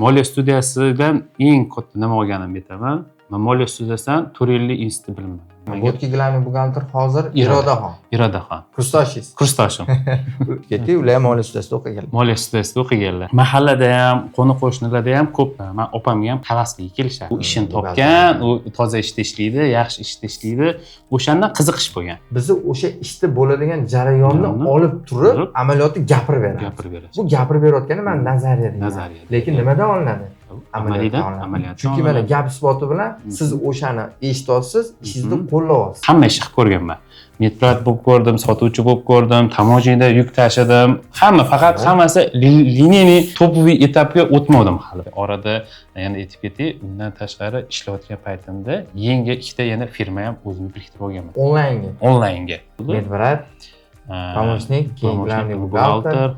Moliya studiyasidan eng katta nima olganimni aytaman. Men Moliya studiyasidan 4 yillik institut bilimman. Bo'tki gilamli buxgalter hozir Irodaxon. Irodaxon. Kursdoshingiz. Kursdoshim. Ketdi, ular Moliya studiyasida o'qiganlar. Moliya studiyasida o'qiganlar. Mahallada ham, qo'ni-qo'shnilarda ham ko'p. Men opamga ham havasli kelishadi. U ishini topgan, u toza ishda ishlaydi, yaxshi ishda ishlaydi. O'shandan qiziqish bo'lgan. Bizni o'sha ishda bo'ladigan jarayonni olib turib, amaliyotni gapirib beradi. Gapirib beradi. Bu gapirib berayotgani men nazariya deyman. Nazariya. Lekin nimadan olinadi? Amaliyotdan. Chunki mana gap isboti bilan siz o'shani eshityapsiz, ishingizni qo'llayapsiz. Hamma ishni qilib ko'rganman. Medprat bo'lib ko'rdim, sotuvchi bo'lib ko'rdim, tamoshida yuk tashidim. Hammasi liniyali topoviy etapga o'tmadim hali. Orada yana aytib ketay, undan tashqari ishlayotgan paytimda yangi ikkita yana firma ham o'zimni biriktirib olganman. Onlaynga. Medprat, Pomocnik, Gilamli buxgalter,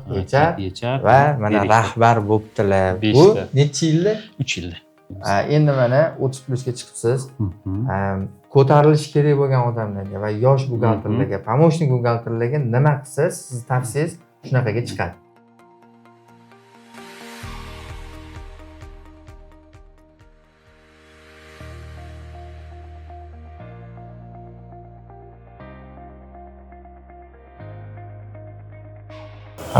HR va mana rahbar bo'libdilar. Bu necha yilda? 3 yilda. Endi mana 30+ ga chiqibsiz. Ko'tarilish kerak bo'lgan odamlarga va yosh buxgalterlarga, pomocnik buxgalterlarga nima qilsa, siz tavsiyangiz shunaqaga chiqadi.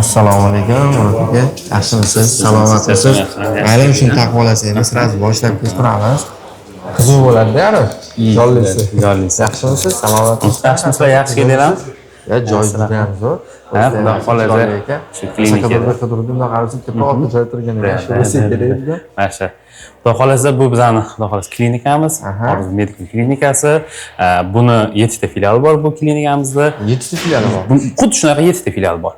Assalomu alaykum, Murod aka. Yaxshimisiz? Salomatimisiz? Mayli, shuni taqib olasangiz, sразу boshlab ketamiz. Qiziq bo'ladi-da, yana. Jollisi. Yaxshimisiz? Salomatimisiz? Yaxshimisizlar, yaxshi kelinglar. Ya, joy juda ham zo'r. Xudo xolasa shu klinikada qidiruvdim, qarasam tepa oldi joy turgan ekan. Shu bo'lsa kerak-da. Masha. Xudo xolasa bu bizning Xudo xolasa klinikamiz, hozir medical klinikasi. Buni 7 ta filiali bor bu klinikamizda. 7 ta filiali bor. Xuddi shunaqa 7 ta filial bor.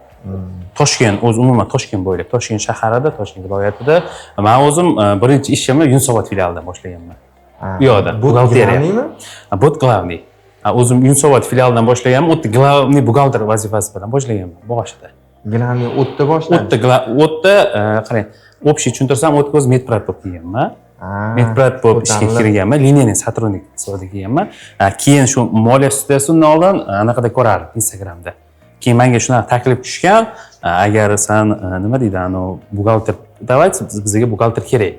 Toshkent, o'zi umuman Toshkent bo'ylab, Toshkent shaharida, Toshkent viloyatida. Men o'zim birinchi ishimni Yunusobod filialidan boshlaganman. Bu yoqda buxgalteriyami? Bu glavniy. O'zim Yunusobod filialidan boshlaganman. O'tda glavniy buxgalter vazifasi bilan boshlaganman boshida. Glavniy o'tda boshladim. O'tda qarang, общий tushuntirsam, o'tga o'z medprat bo'lib kelganman. Medprat bo'lib ishga kirganman, liniyali сотрудник sifatida kelganman. Keyin shu Moliya studiyasidan oldin anaqada ko'rardim Instagramda. Keyin menga shunaqa taklif tushgan, agar sen nima deydi, buxgalter, давайте bizga buxgalter kerak.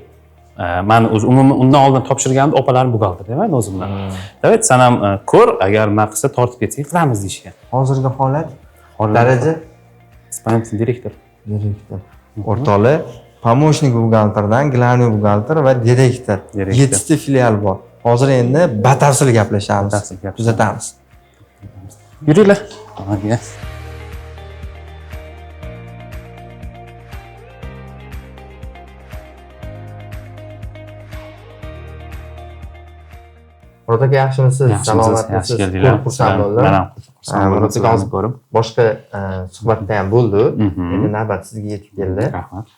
Men umuman undan oldin topshirgandim, opalarim buxgalter deyman o'zimdan. Давайте sen ham ko'r, agar maqsad tortib ketsak, qilamiz deyishgan. Hozirgi holat, daraja исполнительный direktor. O'rtoqlar, pomocnik buxgalterdan glavniy buxgalter va direktor 7 ta filial bor. Hozir endi batafsil gaplashamiz. Kuzatamiz. Yuringlar. Murod aka, yaxshimisiz? Salomatimisiz? Xursand bo'ldim. Men ham xursand Murod aka hozir ko'rib, boshqa suhbatda ham bo'ldi. Endi navbat sizga yetib keldi. Rahmat.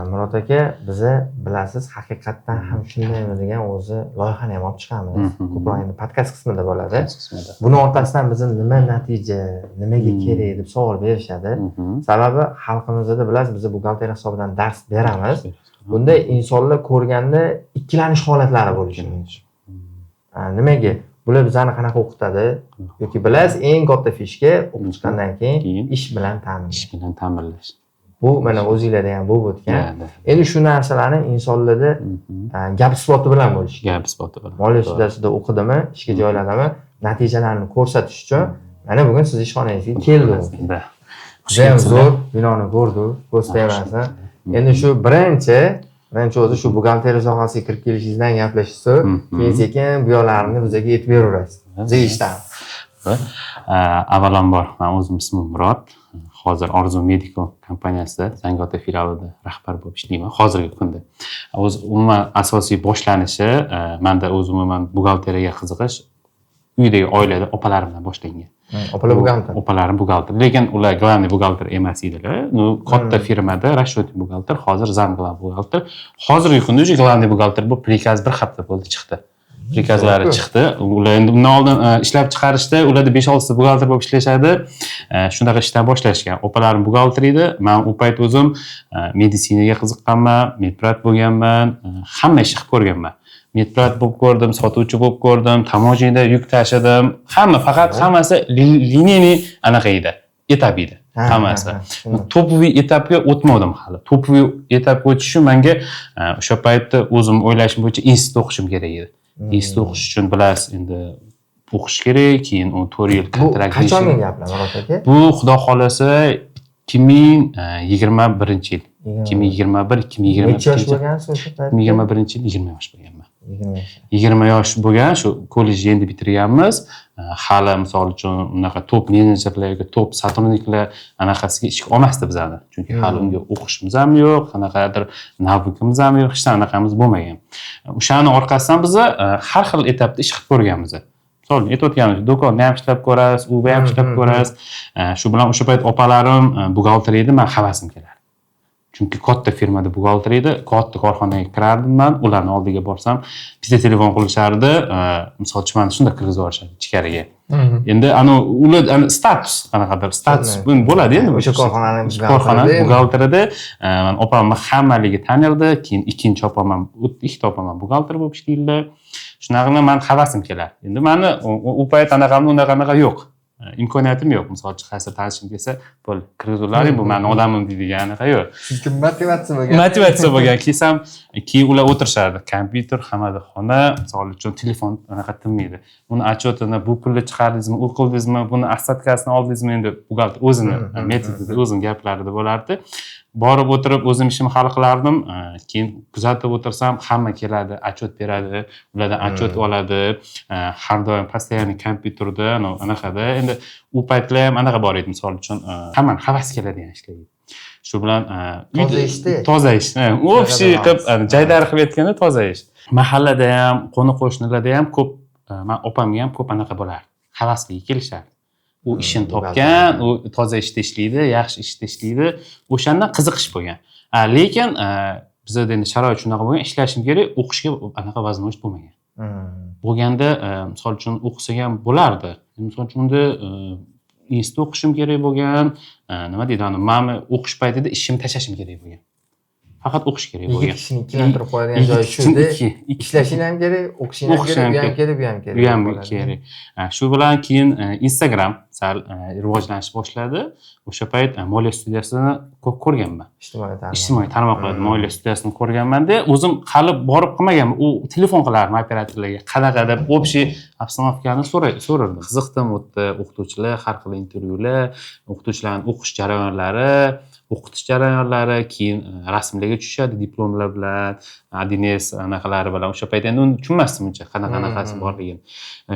Murod aka, bizni bilasiz, haqiqatdan ham shundaymi degan o'zi loyihani ham olib chiqamiz. Ko'proq endi podkast qismida bo'ladi. Buni orqasidan bizni nima natija, nimaga kerak deb savol berishadi. Sababi xalqimizda bilasiz, biz buxgalteriya hisobidan dars beramiz. Bunda insonlar ko'rganda ikkilanish holatlari bo'lishi mumkin. Nimaga? Bular bizani qanaqa o'qitadi? Yoki bilasiz, eng katta fishka o'qib chiqqandan keyin ish bilan ta'minlash. Bu mana o'zingizlarda ham bo'lib o'tgan. Endi shu narsalarni insonlarda gap isboti bilan bo'lish. Gap isboti bilan. Moliya studiyasida o'qidimi, ishga joylandimi, natijalarini ko'rsatish uchun mana bugun siz ishxonangizga keldim. Juda ham zo'r binoni ko'rdik, ko'z tegmasin. Endi shu birinchi o'zi shu buxgalteriya sohasiga kirib kelishingizdan gaplashishsa, keyin sekin bu yo'llarini bizga aytib beraverasiz. Biz eshitamiz. Avvalambor, men o'zim ismim Murod. Hozir Orzu Medical kompaniyasida Zangiota filialida rahbar bo'lib ishlayman hozirgi kunda. O'z umuman asosiy boshlanishi menda o'z umuman buxgalteriyaga qiziqish uydagi oilada opalarimdan boshlangan. Opalar buxgalter. Opalarim buxgalter, lekin ular glavniy buxgalter emas edilar. Katta firmada расчетный buxgalter, hozir zam glavniy buxgalter. Hozirgi kunda o'sha glavniy buxgalter bu prikaz bir hafta bo'ldi chiqdi. Prikazlari chiqdi. Ular endi bundan oldin ishlab chiqarishda ularda 5-6 ta buxgalter bo'lib ishlashadi. Shunaqa ishdan boshlashgan. Opalarim buxgalter edi. Men u payt o'zim meditsinaga qiziqqanman, medprat bo'lganman, hamma ishni qilib ko'rganman. Medprat bo'lib ko'rdim, sotuvchi bo'lib ko'rdim, tamoshida yuk tashidim. Hammasi liniyali anaqa edi, etap edi. hammasi. Topoviy etapga o'tmadim hali. Topoviy etapga o'tish uchun menga o'sha paytda o'zim o'ylashim bo'yicha institut o'qishim kerak edi. Institut o'qish uchun bilasiz, endi o'qish kerak, keyin 4 yil kontrakt. Qachongi gaplar, Murod aka? Bu xudo xolasa 2021 yil. 2021-2022. Necha yosh bo'lgansiz o'sha paytda? 2021 yil 20 yosh bo'lganman. 20 yosh. 20 yosh bo'lgan, shu kollejni endi bitirganmiz. Hali misol uchun unaqa top menejerlarga, top sotrudniklar anaqasiga ishga olmasdi bizani. Chunki hali unga o'qishimiz ham yo'q, qanaqadir navikimiz ham yo'q, hech qanaqamiz bo'lmagan. O'shani orqasidan biz har xil etapda ish qilib ko'rganmiz. Misol aytayotganimiz, do'konda ham ishlab ko'rasiz, uyda ham ishlab ko'rasiz. Shu bilan o'sha payt opalarim buxgalter edi, men havasim kelardi. Chunki katta firmada buxgalter edi, katta korxonaga kirardim men, ularni oldiga borsam, bizga telefon qilishardi, misol uchun meni shunda kirgizib yuborishadi ichkariga. Endi ular status qanaqadir status bo'ladi endi o'sha korxonaning buxgalterida men opamni hammaligi tanirdi, keyin ikkinchi opam ham, ikkita opam ham buxgalter bo'lib ishlaydilar. Shunaqa men havasim kelar. Endi meni u payt unaqa yo'q. Imkoniyatim yo'q. Misol uchun qaysi tanishim kelsa, bo'l, kirgizularing, bu meni odamim deydigan anaqa yo'q. Chunki motivatsiya bo'lgan. Motivatsiya bo'lgan. Keyin ular o'tirishardi. Kompyuter hamada xona, misol uchun telefon anaqa tinmaydi. Uni отчетini bu pulni chiqardingizmi, u qildingizmi, buni assatkasini oldingizmi, endi buxgalter o'zini metodida, o'zini gaplarida bo'lardi. Borib o'tirib o'zim ishimni hal qilardim. Keyin kuzatib o'tirsam, hamma keladi, отчет beradi, ulardan отчет oladi. Har doim постоянно kompyuterda, anaqada. Endi u paytlar ham anaqa bor edi, misol uchun, hamma havas keladigan ishlarga. Shu bilan toza ish. Общий qilib, jaydari qilib aytganda toza ish. Mahallada ham, qo'ni-qo'shnilarda ham ko'p, men opamga ham ko'p anaqa bo'lardi. Havasli kelishardi. U ishini topgan, u toza ishda ishlaydi, yaxshi ishda ishlaydi. O'shandan qiziqish bo'lgan. Lekin bizda endi sharoit shunaqa bo'lgan, ishlashim kerak, o'qishga anaqa возможность bo'lmagan. Bo'lganda, misol uchun o'qisam ham bo'lardi. Misol uchun unda institut o'qishim kerak bo'lgan, nima deydi, men o'qish paytida ishimni tashlashim kerak bo'lgan. Faqat o'qish kerak bo'lgan. Ishni ikkilantirib qo'yadigan joyi shuda. Ishlashing ham kerak, o'qishing ham kerak, u ham kerak, bu ham kerak. Bu ham kerak. Shu bilan keyin Instagram sal rivojlanishni boshladi. O'sha payt moliya studiyasini ko'p ko'rganman. Ijtimoiy tarmoqlarda moliya studiyasini ko'rganman-da, o'zim hali borib qilmaganman. U telefon qilardim operatorlarga, qanaqa deb общий obstanovkani so'rardim. Qiziqdim, o'tdi o'qituvchilar, har xil intervyular, o'qituvchilarning o'qish jarayonlari, o'qitish jarayonlari, keyin rasmlarga tushishadi diplomlar bilan, adines anaqalari bilan. O'sha payt endi uni tushunmasdim uncha qanaqasi borligini.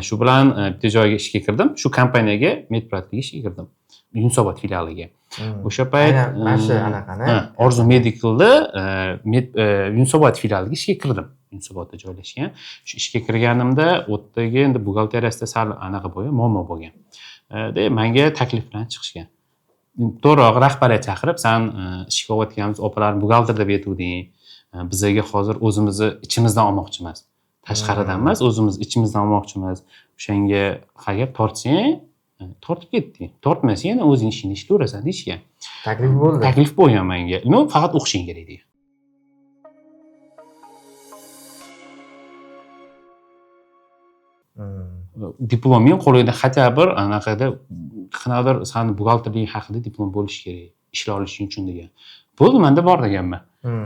Shu bilan bitta joyga ishga kirdim, shu kompaniyaga Medpratga ishga kirdim. Yunusobod filialiga. O'sha payt mana shu anaqani Orzu Medicalda Yunusobod filialiga ishga kirdim. Yunusobodda joylashgan. Shu ishga kirganimda o'tdagi endi buxgalteriyasida sal anaqa bo'lgan, muammo bo'lgan. Menga taklif bilan chiqishgan. To'g'riroq rahbariyat chaqirib, sen ishga olayotganimiz opalarni buxgalter deb aytuvding. Bizga hozir o'zimizni ichimizdan olmoqchimiz. Tashqaridan emas, o'zimiz ichimizdan olmoqchimiz. O'shanga qayerga tortsang, tortib ketding. Tortmasang, yana o'zing ishingni ishlayverasan deyishgan. Taklif bo'ldi. Taklif bo'lgan menga. Faqat o'qishing kerak degan. Diploming qo'lingda хотя bir anaqada qanaqadir sani buxgalterlik haqida diplom bo'lishi kerak, ishla olishing uchun degan. Bo'ldi, menda bor deganman.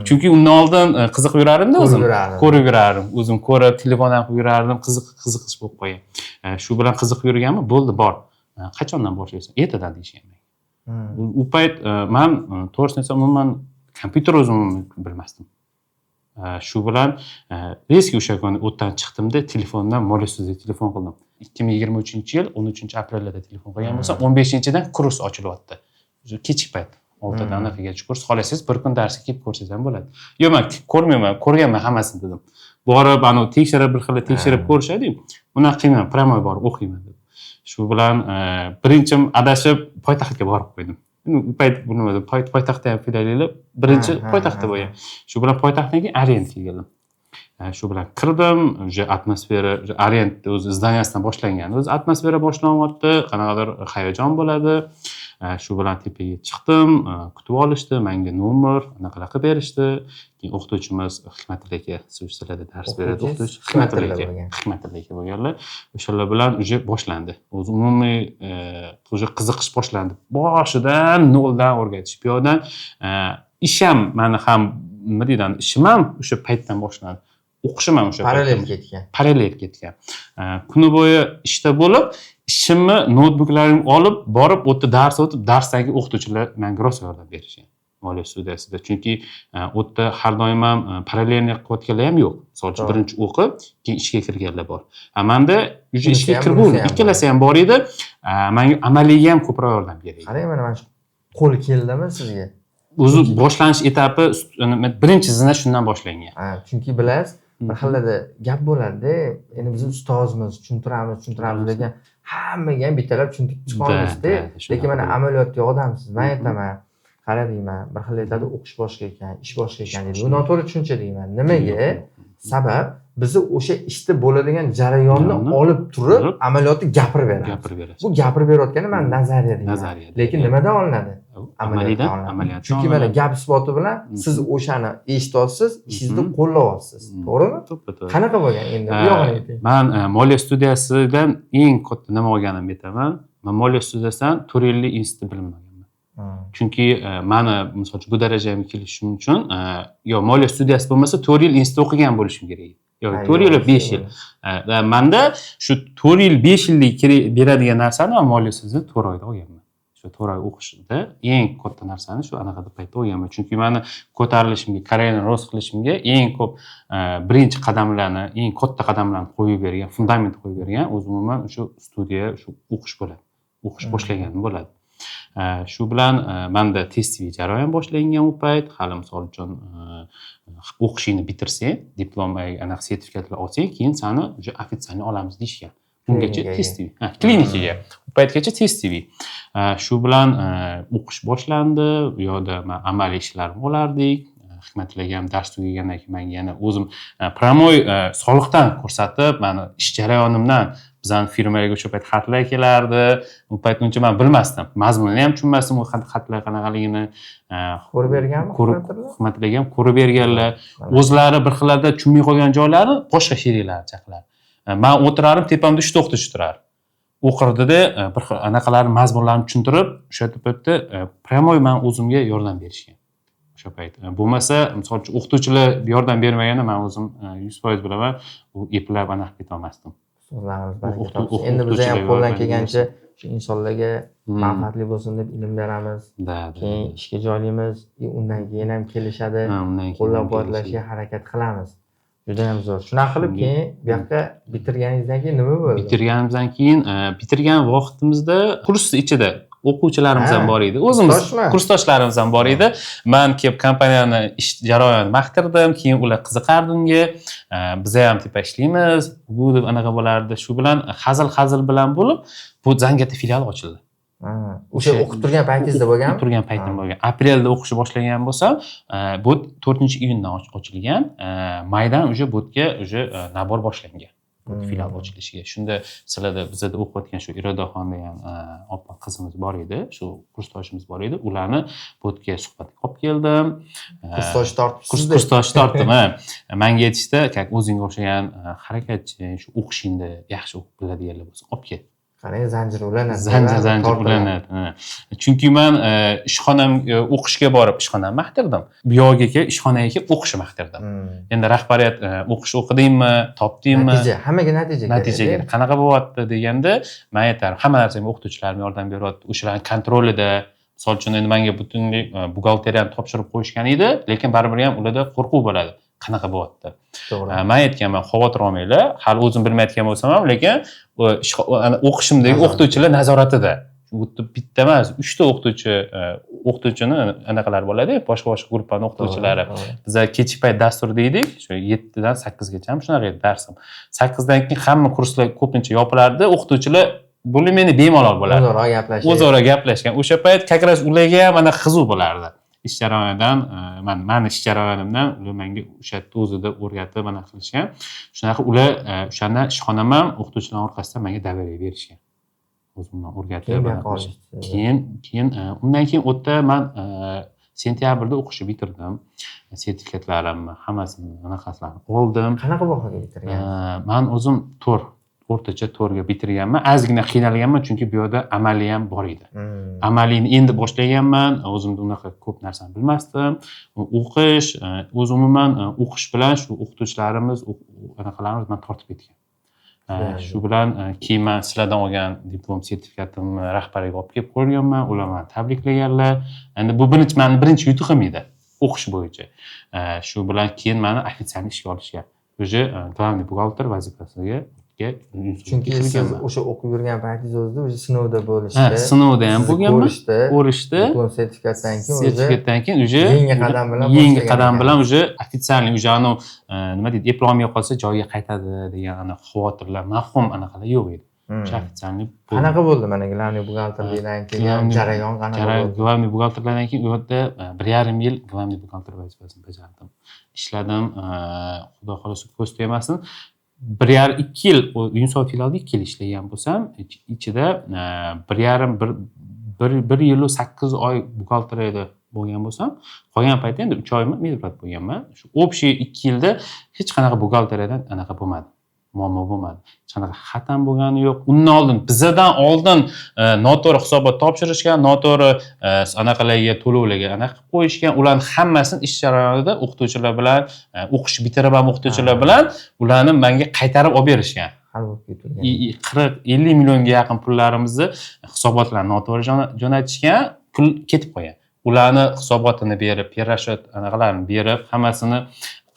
Chunki undan oldin qiziqib yurardim-da o'zim. Ko'rib yurardim. O'zim ko'rib, telefondan qilib yurardim, qiziqish bo'lib qolgan. Shu bilan qiziqib yurganman, bo'ldi, bor. Qachondan boshlaysan? Ertadan deyishgan. U payt men to'g'risini aytsam, umuman kompyuter o'zim bilmasdim. Shu bilan reski o'sha kuni o'tdan chiqdimda, telefondan moliya studiyasiga telefon qildim. 2023-yil 13-aprelda telefon qilgan bo'lsam, 15-dan kurs ochilyapti. Kechki payt 6 dan gacha kurs. Xohlasangiz bir kun darsga kelib ko'rsangiz ham bo'ladi. Yo'q, men ko'rmayman, ko'rganman hammasini dedim. Borib, tekshirib bir xil tekshirib ko'rishadi-yu. Buni qilmayman, pramoy borib o'qiyman dedim. Shu bilan birinchim adashib poytaxtga borib qo'ydim. U payt bilmadim, poytaxtda ham filiallar birinchi poytaxtda bo'lgan. Shu bilan poytaxtdagi Orientga keldim. Shu bilan kirdim, o'sha atmosfera, Orient o'z zdaniyasidan boshlangan. O'z atmosfera boshlanyapti, qanaqadir hayajon bo'ladi. Shu bilan tepaga chiqdim, kutib olishdi, menga nomer anaqa qilib berishdi. Keyin o'qituvchimiz Hikmatilla aka sizlarda dars beradi, o'qituvchi Hikmatilla aka bo'lganlar. O'shalar bilan uje boshlandi. O'zi umumiy uje qiziqish boshlandi. Boshidan noldan o'rgatish. Bu yerdan ish ham meni ham nima deydi, ishim ham o'sha paytdan boshlandi. O'qishim ham o'sha parallel ketgan. Kuni bo'yi ishda bo'lib, ishimni noutbuklarimni olib, borib, o'tda dars o'tib, darsdagi o'qituvchilar menga rosa yordam berishgan. Moliya studiyasida. Chunki o'tda har doim ham parallelni qilayotganlar ham yo'q. Masalan, birinchi o'qib, keyin ishga kirganlar bor. Menda o'sha ishga kirib bo'ldi, ikkalasi ham bor edi. Menga amaliyga ham ko'proq yordam berdi. Qarang, mana shu qo'l keldimi sizga? O'zi boshlanish etapi birinchi zina shundan boshlangan. Chunki bilasiz, bir xillarda gap bo'ladi-da, endi biz ustozimiz, tushuntiramiz degan hammaga ham bitalab tushuntirib chiqolmaysiz-da. Lekin mana amaliyotga odamsiz. Men aytaman, qara deyman, bir xil aytadi, o'qish boshqa ekan, ish boshqa ekan deydi. Bu noto'g'ri tushuncha deyman. Nimaga? Sabab bizni o'sha ishda bo'ladigan jarayonni olib turib, amaliyotni gapirib beramiz. Bu gapirib berayotgani men nazariya deyman. Lekin nimadan olinadi? Amaliyotdan olinadi. Chunki mana gap isboti bilan siz o'shani eshityapsiz, ishingizni qo'llayapsiz. To'g'rimi? Qanaqa bo'lgan endi? Bu yog'ini ayting. Men moliya studiyasidan eng katta nima olganimni aytaman. Men moliya studiyasidan 4 yillik institut bilmaganman. Chunki meni misol uchun bu darajaga kelishim uchun yo moliya studiyasi bo'lmasa 4 yil institut o'qigan bo'lishim kerak. Yo 4 yil 5 yil. Menda shu 4 yil 5 yillik beradigan narsani moliya studiyasida 4 oyda olganman. Shu 4 oy o'qishda eng katta narsani shu anaqada paytda olganman. Chunki meni ko'tarilishimga, karyeramni rost qilishimga eng ko'p birinchi qadamlarni, eng katta qadamlarni qo'yib bergan, fundament qo'yib bergan o'zi umuman shu studiya, shu o'qish bo'ladi. O'qish boshlaganim bo'ladi. Shu bilan menda testiy jarayon boshlangan u payt. Hali misol uchun o'qishingni bitirsang, diplom anaqa sertifikatlar olsang, keyin seni o'sha ofitsialni olamiz deyishgan. Bungacha testiy, klinikaga. U paytgacha testiy. Shu bilan o'qish boshlandi. Bu yerda men amaliy ishlarni olardik. Hikmatlarga ham dars tugagandan keyin men yana o'zim promoy soliqdan ko'rsatib, meni ish jarayonimdan bizning firmalarga o'sha payt xatlar kelardi. U payt uncha men bilmasdim. Mazmunini ham tushunmasdim, u xatlar qanaqaligini. Ko'rib berganmi? Hikmatlarga ham ko'rib berganlar. O'zlari bir xillarda tushunmay qolgan joylarni boshqa sheriklar chaqlar. Men o'tirarim, tepamda 3 ta o'qituvchi turar. O'qirdida bir xil anaqalarni mazmunlarini tushuntirib, o'sha paytda promoy men o'zimga yordam berishgan. O'sha payt. Bo'lmasa, misol uchun o'qituvchilar yordam bermaganda men o'zim 100% bilaman, u eplab anaqa keta olmasdim. Endi biz ham qo'ldan kelgancha shu insonlarga manfaatli bo'lsin deb ilm beramiz. Keyin ishga joylaymiz, undan keyin ham kelishadi, qo'llab-quvvatlashga harakat qilamiz. Juda ham zo'r. Shunaqa qilib keyin bu yoqqa bitirganingizdan keyin nima bo'ldi? Bitirganimizdan keyin, bitirgan vaqtimizda kurs ichida o'quvchilarimiz ham bor edi. O'zimiz kursdoshlarimiz ham bor edi. Men kelib kompaniyani ish jarayonini maqtirdim, keyin ular qiziqardi unga. Biz ham tepa ishlaymiz, bu deb anaqa bo'lardi. Shu bilan hazil bilan bo'lib, bu Zangiota filiali ochildi. O'sha o'qib turgan paytingizda bo'lganmi? O'qib turgan paytim bo'lgan. Aprelda o'qishni boshlagan bo'lsam, bu 4-iyundan ochilgan. Maydan o'sha botga o'sha nabor boshlangan. Filial ochilishiga. Shunda sizlarda bizda o'qiyotgan shu Irodaxon degan opa qizimiz bor edi, shu kursdoshimiz bor edi. Ularni botga suhbatga olib keldim. Kursdosh tortibsiz. Kursdosh tortdim. Menga aytishdi, "Kak, o'zingga o'xshagan harakatchi, shu o'qishingni yaxshi o'qib biladiganlar bo'lsa, olib kel." Qarang, zanjir ulanadi. Zanjir ulanadi. Chunki men ishxonam o'qishga borib ishxonamni maqtirdim. Bu yoqqa kelib ishxonaga kelib o'qishni maqtirdim. Endi rahbariyat o'qish o'qidingmi, topdingmi? Natija, hammaga natija kerak. Natija kerak. Qanaqa bo'lyapti deganda, men aytarim, hamma narsaga o'qituvchilarim yordam beryapti. O'shalarning kontrolida, misol uchun endi menga butunlik buxgalteriyani topshirib qo'yishgan edi, lekin baribir ham ularda qo'rquv bo'ladi. Qanaqa bo'lyapti? To'g'ri. Men aytganman, xavotir olmanglar. Hali o'zim bilmayotgan bo'lsam ham, lekin o'qishimdagi o'qituvchilar nazoratida. Bitta emas, 3 ta o'qituvchini anaqalar bo'ladi, boshqa guruhning o'qituvchilari. Biz kechki payt dastur deydik, shu 7 dan 8 gacha ham shunaqa edi darsim. 8 dan keyin hamma kurslar ko'pincha yopilardi, o'qituvchilar bo'limini bemalol bo'lardi. O'zaro gaplashgan. O'sha payt kakrash ularga ham ana qizuv bo'lardi. Ish jarayonidan, men ish jarayonimdan ular menga o'sha yerda o'zida o'rgatib mana qilishgan. Shunaqa ular o'shandan ishxonam ham o'qituvchilar orqasidan menga davriya berishgan. o'zimdan o'rgatib Keyin bu yoqqa olishdi. keyin undan keyin u yerda man sentyabrda o'qishni bitirdim. Sertifikatlarimni hammasini anaqasilarni oldim. Qanaqa bahoga bitirgansiz? Man o'zim o'rtacha 4 ga bitirganman. Ozgina qiynalganman, chunki bu yerda amaliy ham bor edi. Amaliyni endi boshlaganman. O'zimda unaqa ko'p narsani bilmasdim. O'qish, o'z umuman o'qish bilan shu o'qituvchilarimiz, anaqalarimiz meni tortib ketgan. Shu bilan keyin men sizlardan olgan diplom sertifikatimni rahbariga olib kelib qo'yganman. Ular meni tabriklaganlar. Endi bu meni birinchi yutug'im edi o'qish bo'yicha. Shu bilan keyin meni ofitsial ishga olishgan. O'sha главный buxgalter vazifasiga chunki siz o'sha o'qib yurgan paytingiz o'zida o'sha sinovda bo'lishdi. Sinovda ham bo'lganman. Ko'rishdi. Diplom sertifikatdan keyin o'sha yangi qadam bilan o'sha ofitsialniy o'sha nima deydi, diplomga qolsa joyiga qaytadi degan ana xavotirlar, mahum anaqalar yo'q edi. O'sha ofitsialniy qanaqa bo'ldi mana главный buxgalterlikdan keyin jarayon qanaqa bo'ldi? Главный buxgalterlardan keyin u yerda 1,5 yil главный buxgalter vazifasini bajardim. Ishladim, xudo xohlasa ko'z tegmasin. 1,5-2 yil Yunusobod filialida 2 yil ishlagan bo'lsam, ichida 1 yil 8 oy buxgalteriyada bo'lgan bo'lsam, qolgan paytda endi 3 oymi medbrat bo'lganman. Shu общий 2 yilda hech qanaqa buxgalteriyadan anaqa bo'lmadi. Muammo bo'lmadi. Hech qanaqa xat ham bo'lgani yo'q. Undan oldin, bizdan oldin noto'g'ri hisobot topshirishgan, noto'g'ri anaqalarga, to'lovlarga anaqa qilib qo'yishgan. Ularning hammasini ish jarayonida o'qituvchilar bilan, o'qish bitirib ham o'qituvchilar bilan ularni menga qaytarib olib berishgan. Hal bo'lib ketilgan. 40-50 millionga yaqin pullarimizni hisobotlarga noto'g'ri jo'natishgan, pul ketib qolgan. Ularni hisobotini berib, perrashot anaqalarni berib, hammasini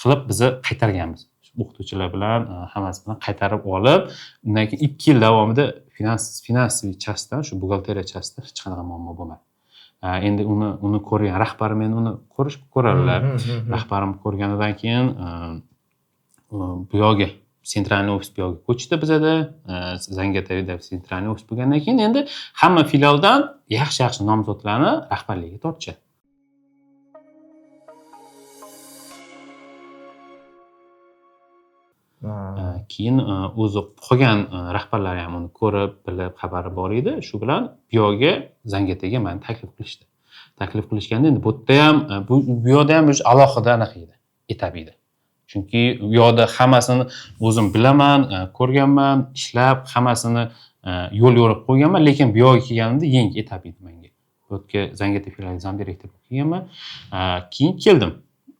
qilib bizni qaytarganmiz. O'qituvchilar bilan hammasi bilan qaytarib olib, undan keyin 2 yil davomida finansiy частьdan, shu buxgalteriya частьda hech qanaqa muammo bo'lmadi. Endi uni ko'rgan rahbarim meni uni ko'radilar. Rahbarim ko'rganidan keyin bu yoqqa sentralniy ofis bu yoqqa ko'chdi bizada. Zangiotadagi sentralniy ofis bo'lgandan keyin endi hamma filialdan yaxshi nomzodlarni rahbarligiga tortishadi. Keyin o'zi qolgan rahbarlar ham uni ko'rib, bilib, xabari bor edi. Shu bilan bu yoqqa Zangiotaga meni taklif qilishdi. Taklif qilishganda endi bu yerda ham bu yoqda ham o'sha alohida anaqa edi, etap edi. Chunki bu yoqda hammasini o'zim bilaman, ko'rganman, ishlab, hammasini yo'l yo'rib qo'yganman, lekin bu yoqqa kelganimda yangi etap edi menga. Bu yerga Zangiota filiali zam direktor bo'lib kelganman. Keyin keldim.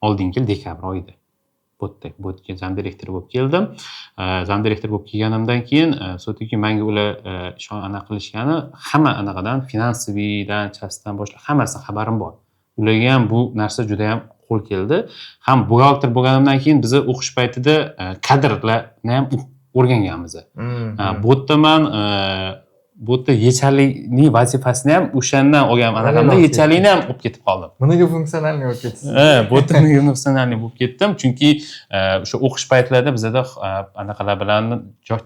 Oldingi yil dekabr oyida. Bu yerga zam direktor bo'lib keldim. Zam direktor bo'lib kelganimdan keyin sotiki menga ular anaqa qilishgani, hamma anaqadan, finansiviydan, частьdan boshlab hammasidan xabarim bor. Ularga ham bu narsa juda ham qo'l keldi. Ham buxgalter bo'lganimdan keyin biz o'qish paytida kadrlarni ham o'rganganmiz. Bu yerda men bu yerda yechalining vazifasini ham o'shandan olgan anaqamda yechalikni ham olib ketib qoldim. Bunaga funksionalniy olib ketdingiz. Bu yerda funksionalniy bo'lib ketdim, chunki o'sha o'qish paytlarida bizda anaqalar bilan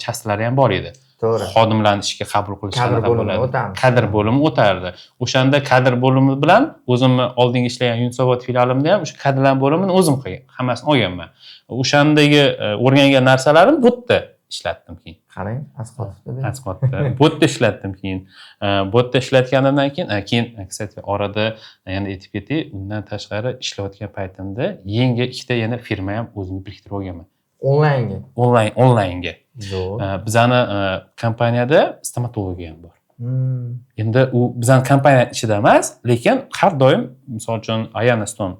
частьlari ham bor edi. To'g'ri. Xodimlarni ishga qabul qilish kadr bo'limi o'tamiz. Kadr bo'limi o'tardi. O'shanda kadr bo'limi bilan o'zimni oldingi ishlagan Yunusobod filialimda ham o'sha kadrlar bo'limini o'zim qilgan, hammasini olganman. O'shandagi o'rgangan narsalarim bu yerda ishlatdim keyin. Qarang, Asqotovda. Asqotda. Bu yerda ishlatdim keyin. Bu yerda ishlatganimdan keyin, kстати, orada yana aytib ketay, undan tashqari ishlayotgan paytimda yangi ikkita yana firma ham o'zimni biriktirib olganman. Onlaynga. Bizani kompaniyada stomatologiya ham bor. Endi u bizani kompaniya ichida emas, lekin har doim, misol uchun Ayanaston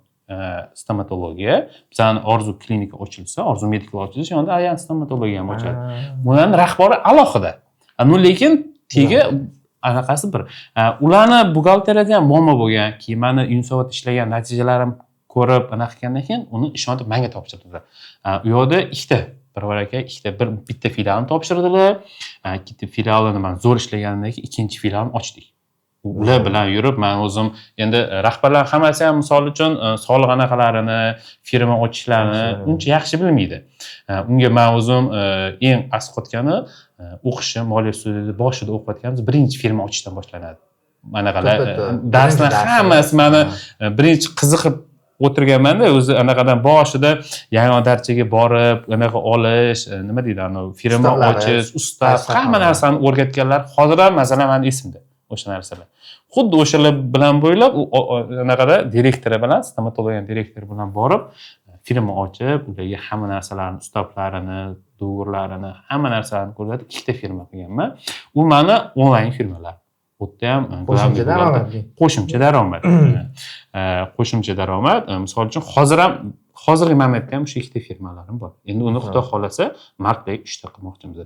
stomatologiya, bizani Orzu klinika ochilsa, Orzu medical ochilsa, yonida Ayan stomatologiya ham ochiladi. Ularning rahbari alohida. Lekin tegi anaqasi bir. Ularni buxgalteriyada ham muammo bo'lgan. Keyin meni Yunusobod ishlagan natijalarim ko'rib, anaqa qilgandan keyin uni ishonib menga topshirdilar. U yoqda bitta filialni topshirdilar. Ikkita filialni men zo'r ishlagandan keyin ikkinchi filialni ochdik. Ular bilan yurib, men o'zim endi rahbarlar hammasi ham misol uchun soliq anaqalarini, firma ochishlarini uncha yaxshi bilmaydi. Unga men o'zim eng asqotgani o'qishim, moliya studiyasida boshida o'qiyotganimiz birinchi firma ochishdan boshlanadi. Anaqalar darslar hammasi meni birinchi qiziqib o'tirganmanda o'zi anaqadan boshida yangidarchaga borib anaqa olish nima deydi firma ochish ustav hamma narsani o'rgatganlar hozir ham masalan mani esimda o'sha narsalar xuddi o'shalar bilan bo'ylab anaqada direktori bilan stomatologiya direktori bilan borib firma ochib ularga hamma narsalarni ustavlarini do'g'irlarini hamma narsalarni ko'rsatib ikkita firma qilganman u mani onlayn firmalar u yerda ham qo'shimcha daromad qo'shimcha daromad misol uchun hozirgi momentda ham o'sha ikkita firmalarim bor endi uni xudo xohlasa martda 3ta qilmoqchimiz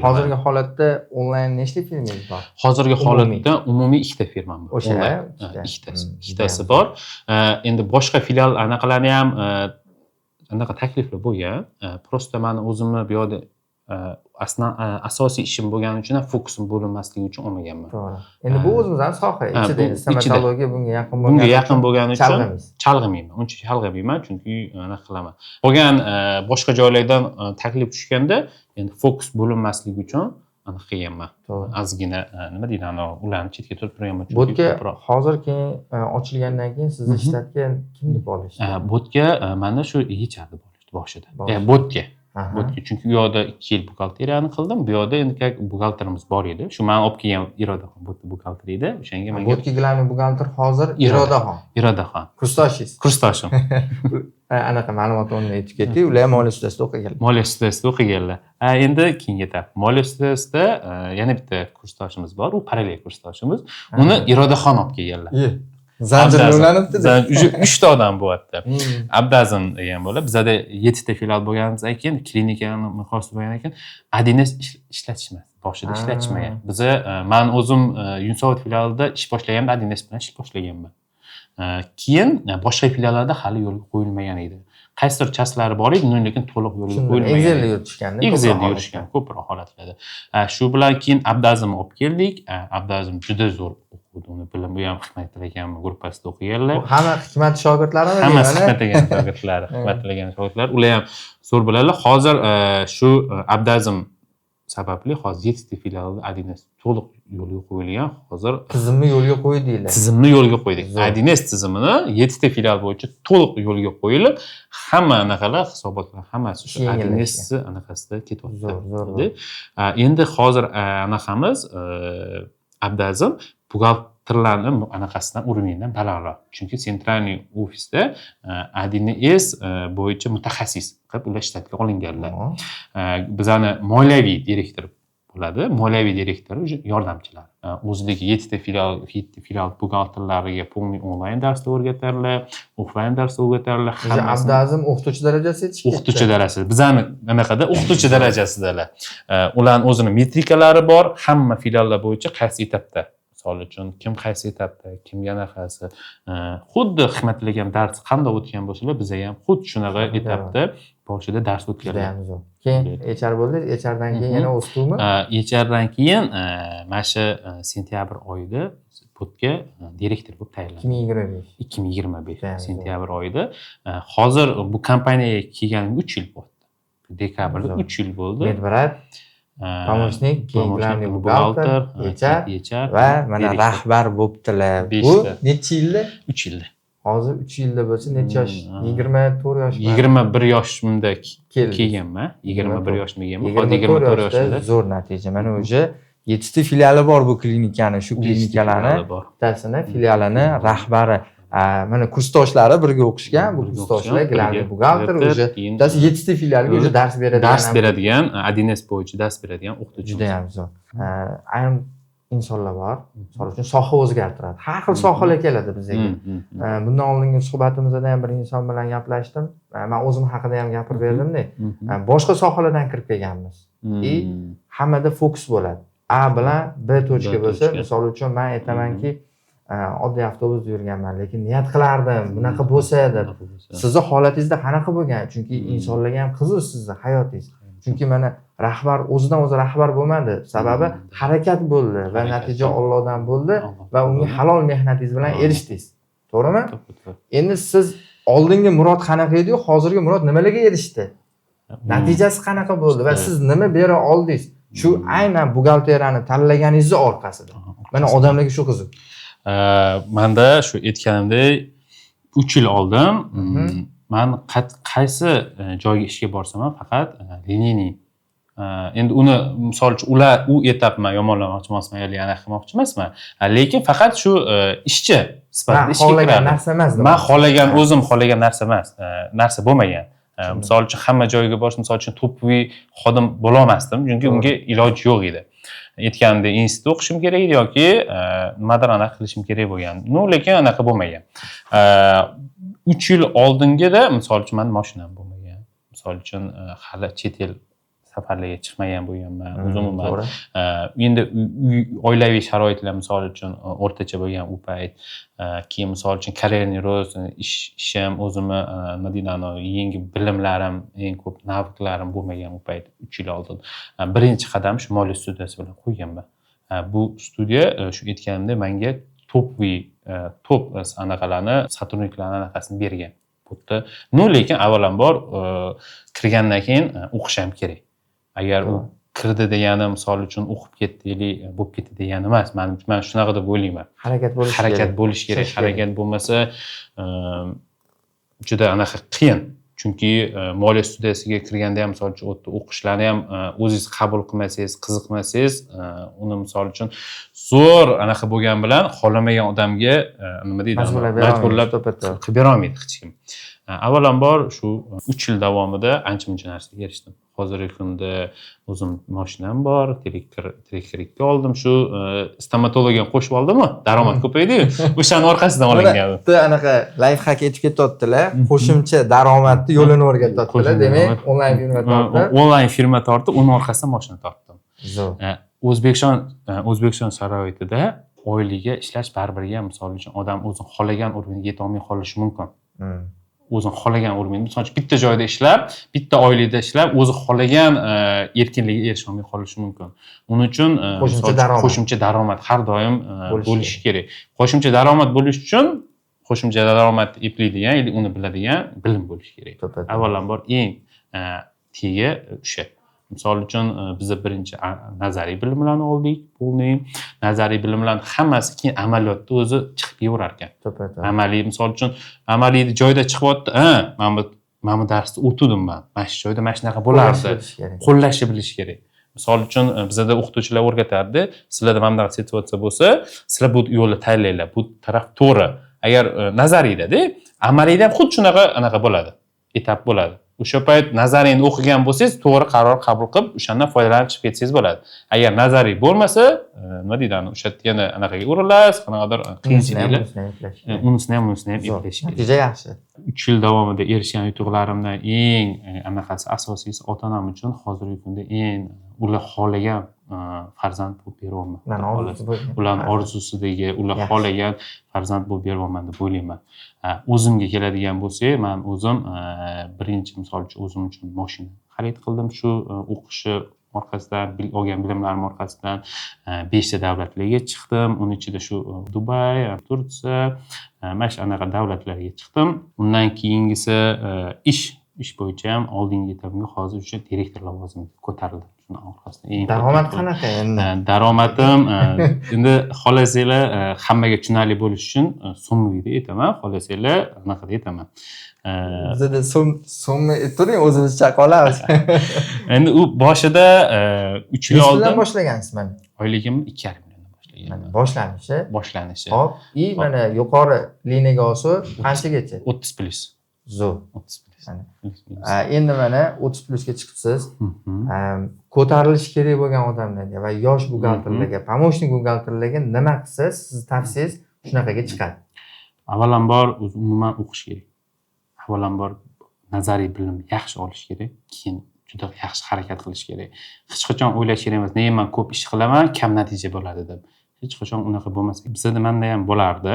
hozirgi holatda onlayn nechta firmangiz bor hozirgi holatda umumiy ikkita firmam bor o'sha ikkitasi bor endi boshqa filial anaqalarni ham anaqa takliflar bo'lgan просто mani o'zimni bu yerda asosiy ishim bo'lgani uchun ham fokusim bo'linmasligi uchun olmaganman to'g'ri endi bu o'zimizning soha ichida stomatologiya bunga yaqin bo'lgani uchun chalg'imayman uncha chalg'imayman chunki anaqa qilaman qolgan boshqa joylardan taklif tushganda endi fokus bo'linmasligi uchun anaqa qilganman ozgina nima deydi ularni chetga turib turganman bo'tga hozir keyin ochilgandan keyin sizni shtatga kimni olishdi bo'tga mana shu yechardi boshida bo'tga chunki u yoqda 2 yil buxgalteriyani qildim bu yoqda endi buxgalterimiz bor edi shu mani olib kelgan Irodaxon buxgalter edi o'shanga menga bo'tga gilamli buxgalter hozir Irodaxon kurstoshim anaqa ma'lumotni aytib ketdik ular ham moliya studiyasida o'qiganlar endi keyingi etap moliya studiyasida yana bitta kursdoshimiz bor u parallel kursdoshimiz uni Irodaxon olib kelganlar zanjirga ulanibdi уже 3 ta odam bo'lyapti Abdazim degan bola bizada 7 ta filial bo'lganimizdan keyin klinikani muxolisa bo'lgan ekan adines ishlatishmas boshida ishlatishmagan biza men o'zim Yunusobod filialida ish boshlaganimda adines bilan ish boshlaganman keyin boshqa filiallarda hali yo'lga qo'yilmagan edi qaysidir chaslari bor edi lekin to'liq yo'lga qo'yilmagan Excel'da yurishganda yurishgan ko'proq holatlarda shu bilan keyin Abdazimni olib keldik Abdazim juda zo'r o'qidi uni bilim bu ham Hikmat Tilagan gruppasida o'qiganlar hamma Hikmat shogirdlarimi hammasi Hikmat Tilagan shogirdlar ular ham zo'r biladilar hozir shu Abdazim sababli hozir 7 ta filialda adines to'liq yo'lga qo'yilgan hozir tizimni yo'lga qo'ydinglar tizimni yo'lga qo'ydik adines tizimini 7 ta filial bo'yicha to'liq yo'lga qo'yilib hamma anaqalar hisobotlar hammasi shu adines anaqasida ketyapti endi hozir anaqamiz Abdazim buxgalterlarni anaqasidan uровньdan balandroq chunki sentralniy ofisda adines bo'yicha mutaxassis qilib ular shtatga olinganlar bizani moliyaviy direktor bo'ladi moliyaviy direktor yordamchilar o'zidagi 7 ta filial buxgalterlariga полный onlayn darsda o'rgatadilar offlayn darsda o'rgatadilar Abdazim o'qituvchi darajasida o'qituvchi darajasida bizani anaqada o'qituvchi darajasidalar ularning o'zini metrikalari bor hamma filiallar bo'yicha qaysi etapda misol uchun kim qaysi etapda kimga anaqasi xuddi Hikmat Tilagan dars qanday o'tgan bo'lsalar biza ham xuddi shunaqa etapda boshida dars o'tganlar keyin HR bo'ldingiz HRdan keyin yana o'qituvmi HRdan keyin mana shu sentyabr oyida bo'tga direktor bo'lib tayinlandim 2025 sentyabr oyida hozir bu kompaniyaga kelganim 3 yil bo'ldi dekabrda 3 yil bo'ldi medbrat помощник keyin главный buxgalter HR va mana rahbar bo'libdilar bu necha yilda 3 yilda hozir 3 yilda bo'lsa necha yosh 24 yosh 21 yoshimda kelganman 21 yoshimda kelganman hozir 24 yoshda zo'r natija mana o'sha 7 ta filiali bor bu klinikani shu klinikalarni bittasini filialini rahbari mana kursdoshlari birga o'qishgan bu kursdoshlar главный buxgalter уже bittasi 7 ta filialga уже dars beradigan adines bo'yicha dars beradigan o'qituvchi juda ham zo'r ayrim insonlar bor misol uchun soha o'zgartiradi har xil sohalar keladi bizga bundan oldingi suhbatimizda ham bir inson bilan gaplashdim men o'zim haqida ham gapirib berdimda boshqa sohalardan kirib kelganmiz и hammada fokus bo'ladi A bilan B tochka bo'lsa misol uchun men aytamanki oddiy avtobusda yurganman lekin niyat qilardim bunaqa bo'lsa deb sizni holatingizda qanaqa bo'lgan chunki insonlarga ham qiziq sizni hayotingiz chunki mana rahbar o'zidan o'zi rahbar bo'lmadi sababi harakat bo'ldi va natija Allohdan bo'ldi va unga halol mehnatingiz bilan erishdingiz to'g'rimi endi siz oldingi murod qanaqa edi hozirgi murod nimalarga erishdi natijasi qanaqa bo'ldi va siz nima bera oldingiz shu aynan buxgalteriyani tanlaganingizni orqasida mana odamlarga shu qiziq manda shu aytganimdek 3 yil oldin men qaysi joyga ishga borsam ham faqat liniyaning endi uni misol uchun u etapman yomonlamoqchi emasman yoki anaqa qilmoqchi emasman, lekin faqat shu ishchi sifatida ishga xohlagan narsa emas. men o'zim xohlagan narsa emas, narsa bo'lmagan. Misol uchun hamma joyga borish, misol uchun to'pviy xodim bo'la olmasdim, chunki unga iloji yo'q edi. Aytganimdek, institutda o'qishim kerak edi yoki nimadir anaqa qilishim kerak bo'lgan. Lekin anaqa bo'lmagan. 3 yil oldingida misol uchun meni mashinam bo'lmagan. Misol uchun hali chet el safarlarga chiqmagan bo'lganman. Umuman endi oilaviy sharoitlar misol uchun o'rtacha bo'lgan u payt, keyin misol uchun karerniy rost, ishim, o'zimni nima deyman, yangi bilimlarim, eng ko'p naviklarim bo'lmagan u payt 3 yil oldin. Birinchi qadam shu moliya studiyasi bilan qo'yganman. Bu studiya shu aytganimdek menga top anaqalarni, sotrudniklarni anaqasini bergan. Xuddi, lekin avvalambor kirgandan keyin o'qish ham kerak. Agar u kirdi degani misol uchun o'qib ketdiylik bo'lib ketdi degani emas. Men shunaqa deb o'ylayman. Harakat bo'lish kerak. Harakat bo'lmasa juda anaqa qiyin. Chunki moliya studiyasiga kirganda ham misol uchun o'qishlarni ham o'zingiz qabul qilmasangiz, qiziqmasangiz, uni misol uchun zo'r anaqa bo'lgan bilan xohlamagan odamga nima deydi, majburlab qilib bera olmaydi hech kim. Avvalambor shu 3 yil davomida ancha-muncha narsaga erishdim. Hozirgi kunda o'zim mashinam bor, Tracker 2 oldim. Shu stomatologga qo'shib oldimmi? Daromad ko'paydi-yu. O'shaning orqasidan olingan. Bitta anaqa life hack aytib ketyaptilar. Qo'shimcha daromadni yo'lini o'rgatyaptilar. Demak, onlayn firma tortdi. Onlayn firma tortdi, uning orqasidan mashina tortdim. O'zbekiston sharoitida oyliga ishlash baribir misol uchun odam o'zi xohlagan o'rniga yeta olmay qolishi mumkin. O'zing xohlagan o'rningda, misol uchun bitta joyda ishlab, bitta oylikda ishlab, o'zi xohlagan erkinlikka erisha olmay qolishi mumkin. Uning uchun qo'shimcha daromad har doim bo'lishi kerak. Qo'shimcha daromad bo'lish uchun qo'shimcha daromad eplaydigan, yoki uni biladigan bilim bo'lishi kerak. Avvalambor eng tegi o'sha. Misol uchun biz birinchi nazariy bilimlarni oldik, bo'lmaydi. Nazariy bilimlarning hammasi keyin amaliyotda o'zi chiqib ketaverar ekan. Amaliy, misol uchun amaliyni joyda chiqyapti, men bu darsda o'tdim men. Mana shu joyda mana shunaqa bo'lardi. Qo'llashni bilish kerak. Misol uchun bizda o'qituvchilar o'rgatardi, sizlarda mana bunaqa situatsiya bo'lsa, sizlar bu yo'lni tanlanglar, bu taraf to'g'ri. Agar nazariyda-da, amaliyda ham xuddi shunaqa anaqa bo'ladi. Etap bo'ladi. O'sha payt nazariyni o'qigan bo'lsangiz, to'g'ri qaror qabul qilib, o'shandan foydalanib chiqib ketsangiz bo'ladi. Agar nazariy bo'lmasa, nima deydi, o'sha yana anaqaga urilasiz, qanaqadir qiyinchiliklar. Unisini ham eplash kerak. Natija yaxshi. 3 yil davomida erishgan yutuqlarimdan eng anaqasi asosiysi ota-onam uchun hozirgi kunda eng ular xohlagan farzand bo'lib beryapman. Ularning orzusidagi, ular xohlagan farzand bo'lib beryapman deb o'ylayman. O'zimga keladigan bo'lsak, men o'zim birinchi misol uchun o'zim uchun mashina xarid qildim. Shu o'qishi orqasidan, olgan bilimlarim orqasidan 5 ta davlatlarga chiqdim. Uning ichida shu Dubay, Turkiya, mana shu anaqa davlatlarga chiqdim. Undan keyingisi ish bo'yicha ham oldingi etapga hozir o'sha direktor lavozimiga ko'tarildim. Daromad qanaqa endi? Daromadim endi xohlasanglar hammaga tushunarli bo'lish uchun so'mda aytaman, xohlasanglar anaqada aytaman. Bizda so'mni aytning, o'zimizcha qolamiz. Endi u boshida 3 yil oldin boshlagansiz mana. Oyligim 2,5 milliondan boshlagan. Boshlanishi. Hop, mana yuqori liniyaga olsa qanchagacha? 30 plus. Zo'r. 30 plus. Endi mana 30 plusga chiqibsiz. Ko'tarilish kerak bo'lgan odamlarga va yosh buxgalterlarga, помощник buxgalterlarga nima qilsa, siz tavsiyangiz shunaqaga chiqadi? Avvalambor umuman o'qish kerak. Avvalambor nazariy bilim yaxshi olish kerak, keyin juda yaxshi harakat qilish kerak. Hech qachon o'ylash kerak emas, men ko'p ish qilaman, kam natija bo'ladi deb. Hech qachon unaqa bo'lmas. Bizda menda ham bo'lardi.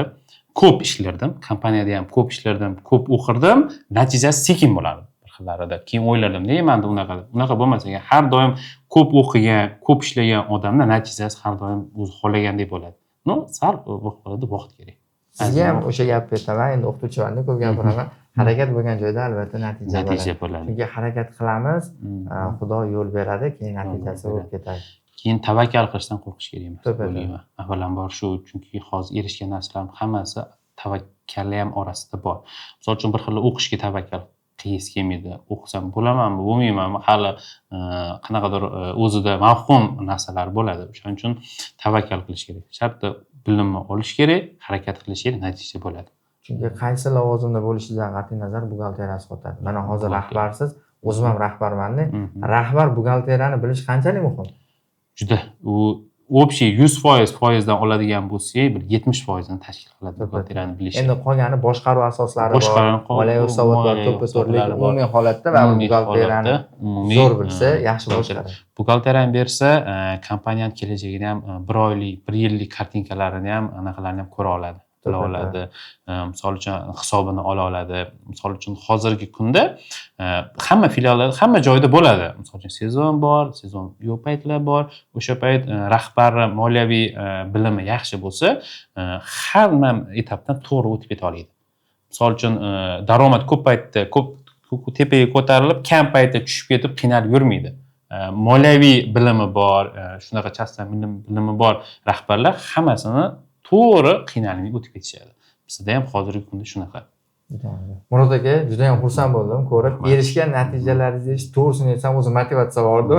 Ko'p ishlardim, kompaniyada ham ko'p ishlardim, ko'p o'qirdim, natijasi sekin bo'lardi. xillarida. Keyin o'yladim, nega menda unaqa bo'lmas ekan. Har doim ko'p o'qigan, ko'p ishlagan odamda natijasi har doim o'zi xohlagandek bo'ladi. Sal vaqt kerak. Sizga ham o'sha gapni aytaman, endi o'qituvchilarni ko'p gapiraman. Harakat bo'lgan joyda albatta natija bo'ladi. Chunki harakat qilamiz, Xudo yo'l beradi, keyin natijasi bo'lib ketadi. Keyin tavakkal qilishdan qo'rqish kerak emas, o'ylayman. Avvalambor shu, chunki hozir erishgan narsalarning hammasi tavakkali ham orasida bor. Misol uchun bir xil o'qishga tavakkal qilgisi kelmaydi. O'qisam bo'lamanmi, bo'lmaymanmi, hali qanaqadir o'zida mavhum narsalar bo'ladi. O'shaning uchun tavakkal qilish kerak. Shartta bilimni olish kerak, harakat qilish kerak, natija bo'ladi. Chunki qaysi lavozimda bo'lishidan qat'iy nazar buxgalteriya asqotadi. Mana hozir rahbarsiz, o'zim ham rahbarman-da. Rahbar buxgalteriyani bilish qanchalik muhim? Juda. U общий 100% foizdan oladigan bo'lsak, bir 70% tashkil qiladi buxgalteriyani bilish. Endi qolgani boshqaruv asoslari bor, moliyaviy hisobotlar, to'ppa-to'rtlik, umumiy holatda va buxgalteriyani zo'r bilsa, yaxshi boshqaradi. Buxgalteriyani bersa, kompaniyani kelajagini ham 1 oylik, 1 yillik kartinkalarini ham, anaqalarini ham ko'ra oladi. Qila oladi. Misol uchun hisobini ola oladi. Misol uchun hozirgi kunda hamma filiallar, hamma joyda bo'ladi. Misol uchun sezon bor, sezon yo'q paytlar bor. O'sha payt rahbar moliyaviy bilimi yaxshi bo'lsa, hamma etapdan to'g'ri o'tib keta oladi. Misol uchun daromad ko'p paytda tepaga ko'tarilib, kam paytda tushib ketib qiynalib yurmaydi. Moliyaviy bilimi bor, shunaqa chasta bilimi bor rahbarlar hammasini to'g'ri qiynalmay o'tib ketishadi. Bizda ham hozirgi kunda shunaqa. Murod aka, juda ham xursand bo'ldim ko'rib. Erishgan natijalaringiz to'g'risini aytsam, o'zi motivatsiya bordi.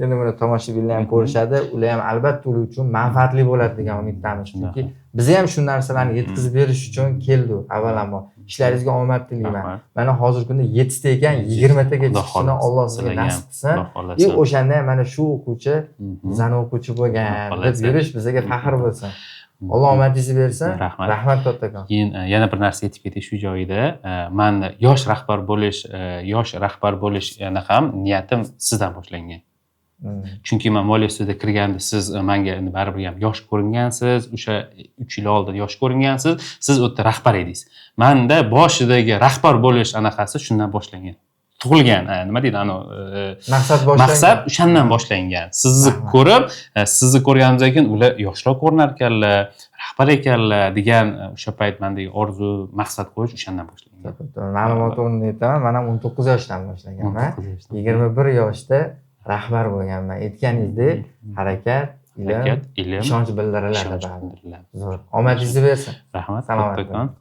Endi buni tomoshabinlar ham ko'rishadi. Ular ham albatta ular uchun manfaatli bo'ladi degan umiddamiz. Chunki biz ham shu narsalarni yetkazib berish uchun keldik. Avvalambor ishlaringizga omad tilayman. Mana hozirgi kunda 7 ta ekan, 20 taga chiqishini Alloh sizga nasib qilsin. O'shanda mana shu o'quvchi, bizani o'quvchi bo'lgan deb yurish bizga faxr bo'lsin. Alloh omadingizni bersin. Rahmat kattakon. Keyin yana bir narsa aytib ketay shu joyida. Men yosh rahbar bo'lish yana ham niyatim sizdan boshlangan. Chunki men moliya ustida kirganda siz menga endi baribir ham yosh ko'ringansiz, o'sha 3 yil oldin yosh ko'ringansiz, siz u yerda rahbar edingiz. Menda boshidagi rahbar bo'lish anaqasi shundan boshlangan. Tug'ilgan, nima deydi, maqsad o'shandan boshlangan. Sizni ko'rib, sizni ko'rganimdan keyin ular yoshroq ko'rinar ekanlar, rahbar ekanlar degan o'sha payt mendagi orzu, maqsad qo'yish o'shandan boshlangan. Ma'lumotni aytaman, men ham 19 yoshdan boshlaganman. 21 yoshda rahbar bo'lganman. Aytganingizdek, harakat, ilm, ishonch bildiriladi. Zo'r. Omadingizni bersin. Rahmat. Salomat bo'ling.